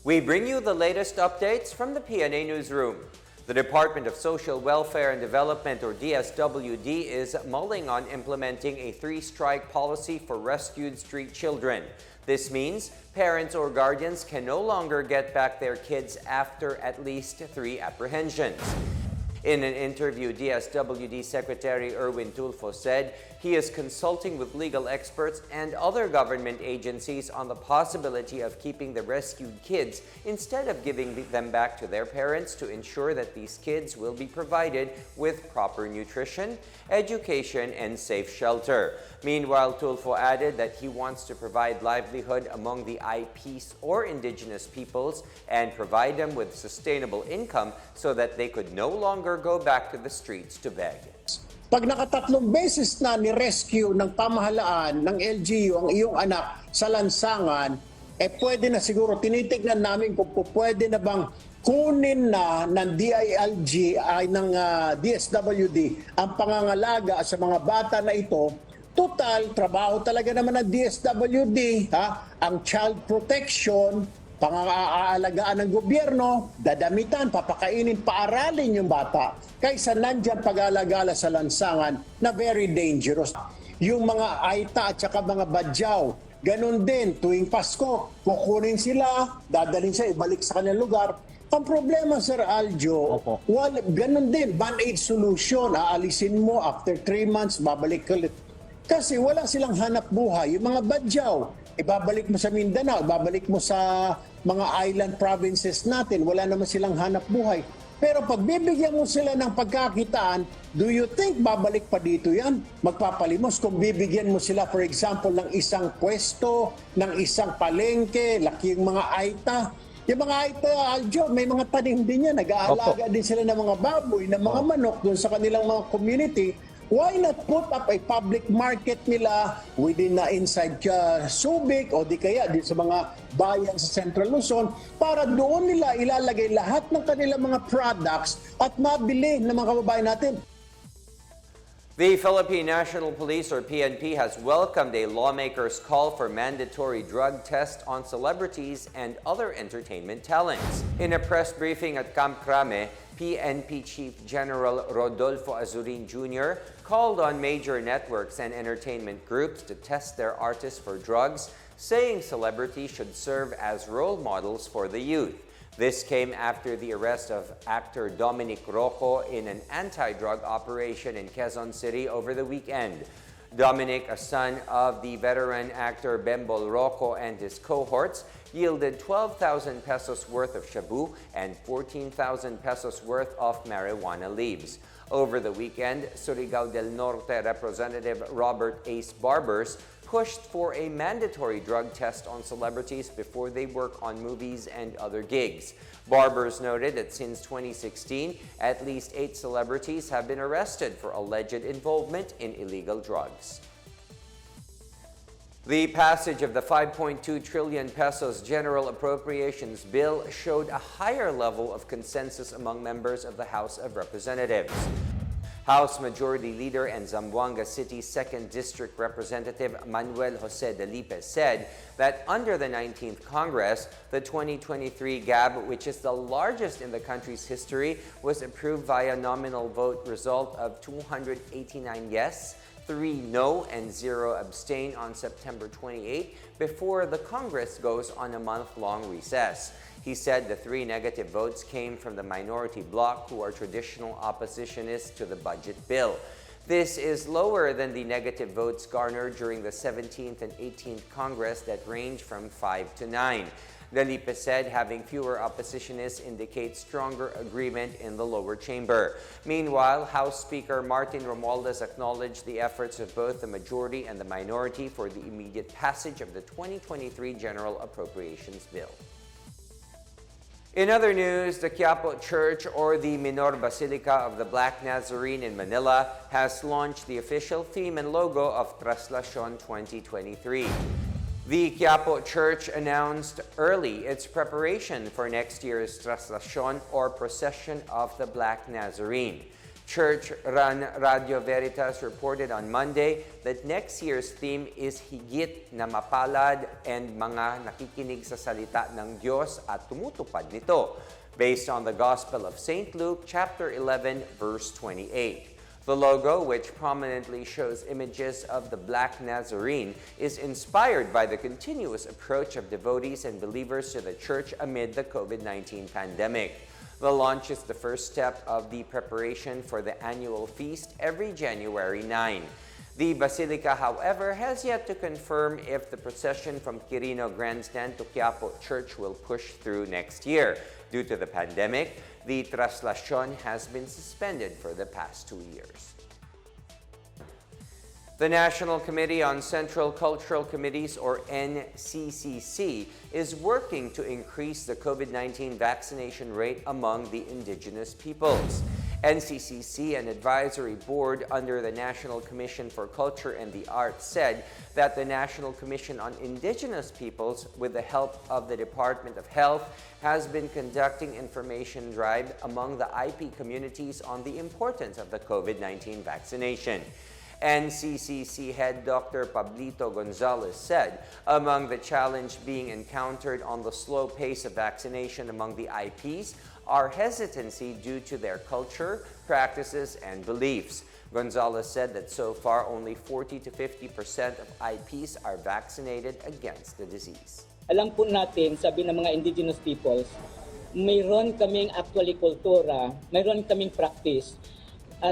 We bring you the latest updates from the Pna Newsroom. The Department of Social Welfare and Development, or DSWD, is mulling on implementing a three-strike policy for rescued street children. This means parents or guardians can no longer get back their kids after at least 3 apprehensions. In an interview, DSWD Secretary Erwin Tulfo said he is consulting with legal experts and other government agencies on the possibility of keeping the rescued kids instead of giving them back to their parents to ensure that these kids will be provided with proper nutrition, education, and safe shelter. Meanwhile, Tulfo added that he wants to provide livelihood among the IPs or indigenous peoples and provide them with sustainable income so that they could no longer go back to the streets to beg. Pag nakatatlong beses na ni-rescue ng pamahalaan ng LGU ang iyong anak sa lansangan, pwede na siguro tinitignan namin kung pwede na bang kunin na ng DILG ay ng DSWD ang pangangalaga sa mga bata na ito. Total, trabaho talaga naman ng DSWD, ang child protection, pang-aalagaan ng gobyerno, dadamitan, papakainin, paaralin yung bata, kaysa nandyan pag-alagala sa lansangan na very dangerous. Yung mga aita at saka mga badyaw, ganun din, tuwing Pasko, kukunin sila, dadalhin siya, ibalik sa kanilang lugar. Ang problema, Sir Aljo, ganun din, band-aid solution, aalisin mo, after 3 months, babalik ka ulit. Kasi wala silang hanap buhay. Yung mga badyaw, ibabalik mo sa Mindanao, ibabalik mo sa mga island provinces natin, wala naman silang hanap buhay. Pero pag bibigyan mo sila ng pagkakitaan, do you think babalik pa dito yan? Magpapalimos kung bibigyan mo sila, for example, ng isang pwesto, ng isang palengke, laki yung mga aita. Yung mga aita, Aljo, may mga tanim din yan. Nag-aalaga din sila ng mga baboy, ng mga manok doon sa kanilang mga community. Why not put up a public market nila within inside Subic o di kaya din sa mga bayan sa Central Luzon para doon nila ilalagay lahat ng kanilang mga products at mabili ng mga kababayan natin. The Philippine National Police, or PNP, has welcomed a lawmaker's call for mandatory drug tests on celebrities and other entertainment talents. In a press briefing at Camp Crame, PNP Chief General Rodolfo Azurin Jr. called on major networks and entertainment groups to test their artists for drugs, saying celebrities should serve as role models for the youth. This came after the arrest of actor Dominic Rocco in an anti-drug operation in Quezon City over the weekend. Dominic, a son of the veteran actor Bembol Rocco and his cohorts, yielded 12,000 pesos worth of shabu and 14,000 pesos worth of marijuana leaves. Over the weekend, Surigao del Norte Representative Robert Ace Barbers pushed for a mandatory drug test on celebrities before they work on movies and other gigs. Barbers noted that since 2016, at least 8 celebrities have been arrested for alleged involvement in illegal drugs. The passage of the 5.2 trillion pesos General Appropriations Bill showed a higher level of consensus among members of the House of Representatives. House Majority Leader and Zamboanga City 2nd District Representative Manuel Jose Delipe said that under the 19th Congress, the 2023 GAB, which is the largest in the country's history, was approved via nominal vote result of 289 yes, 3 no, and 0 abstain on September 28 before the Congress goes on a month-long recess. He said the 3 negative votes came from the minority bloc, who are traditional oppositionists to the budget bill. This is lower than the negative votes garnered during the 17th and 18th Congress that range from 5 to 9. Delipe said having fewer oppositionists indicates stronger agreement in the lower chamber. Meanwhile, House Speaker Martin Romualdez acknowledged the efforts of both the majority and the minority for the immediate passage of the 2023 General Appropriations Bill. In other news, the Quiapo Church, or the Minor Basilica of the Black Nazarene in Manila, has launched the official theme and logo of Traslacion 2023. The Quiapo Church announced early its preparation for next year's Traslacion, or Procession of the Black Nazarene. Church-run Radio Veritas reported on Monday that next year's theme is higit na mapalad and mga nakikinig sa salita ng Diyos at tumutupad nito, based on the Gospel of St. Luke, chapter 11, verse 28. The logo, which prominently shows images of the Black Nazarene, is inspired by the continuous approach of devotees and believers to the church amid the COVID-19 pandemic. The launch is the first step of the preparation for the annual feast every January 9. The Basilica, however, has yet to confirm if the procession from Quirino Grandstand to Quiapo Church will push through next year. Due to the pandemic, the Traslacion has been suspended for the past 2 years. The National Committee on Central Cultural Committees, or NCCC, is working to increase the COVID-19 vaccination rate among the indigenous peoples. NCCC, an advisory board under the National Commission for Culture and the Arts, said that the National Commission on Indigenous Peoples, with the help of the Department of Health, has been conducting information drive among the IP communities on the importance of the COVID-19 vaccination. NCCC head Dr. Pablito Gonzalez said among the challenge being encountered on the slow pace of vaccination among the IPs are hesitancy due to their culture, practices, and beliefs. Gonzalez said that so far only 40 to 50% of IPs are vaccinated against the disease. Alam po natin, sabi ng mga indigenous peoples, mayroon kaming actually kultura, mayroon kaming practice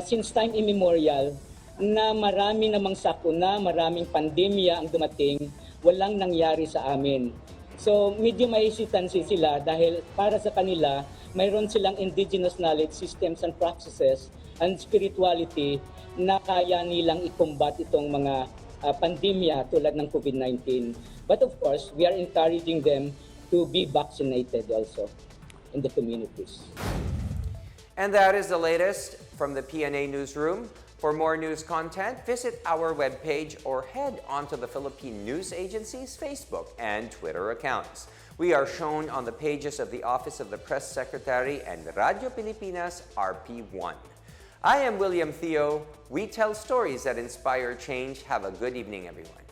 since time immemorial na marami namang sakuna, maraming pandemya ang dumating, walang nangyari sa amin. So medyo may hesitancy sila dahil para sa kanila, mayroon silang indigenous knowledge systems and practices and spirituality na kaya nilang i-combat itong mga pandemya tulad ng COVID-19. But of course, we are encouraging them to be vaccinated also in the communities. And that is the latest from the Pna Newsroom. For more news content, visit our webpage or head onto the Philippine News Agency's Facebook and Twitter accounts. We are shown on the pages of the Office of the Press Secretary and Radio Pilipinas RP1. I am William Theo. We tell stories that inspire change. Have a good evening, everyone.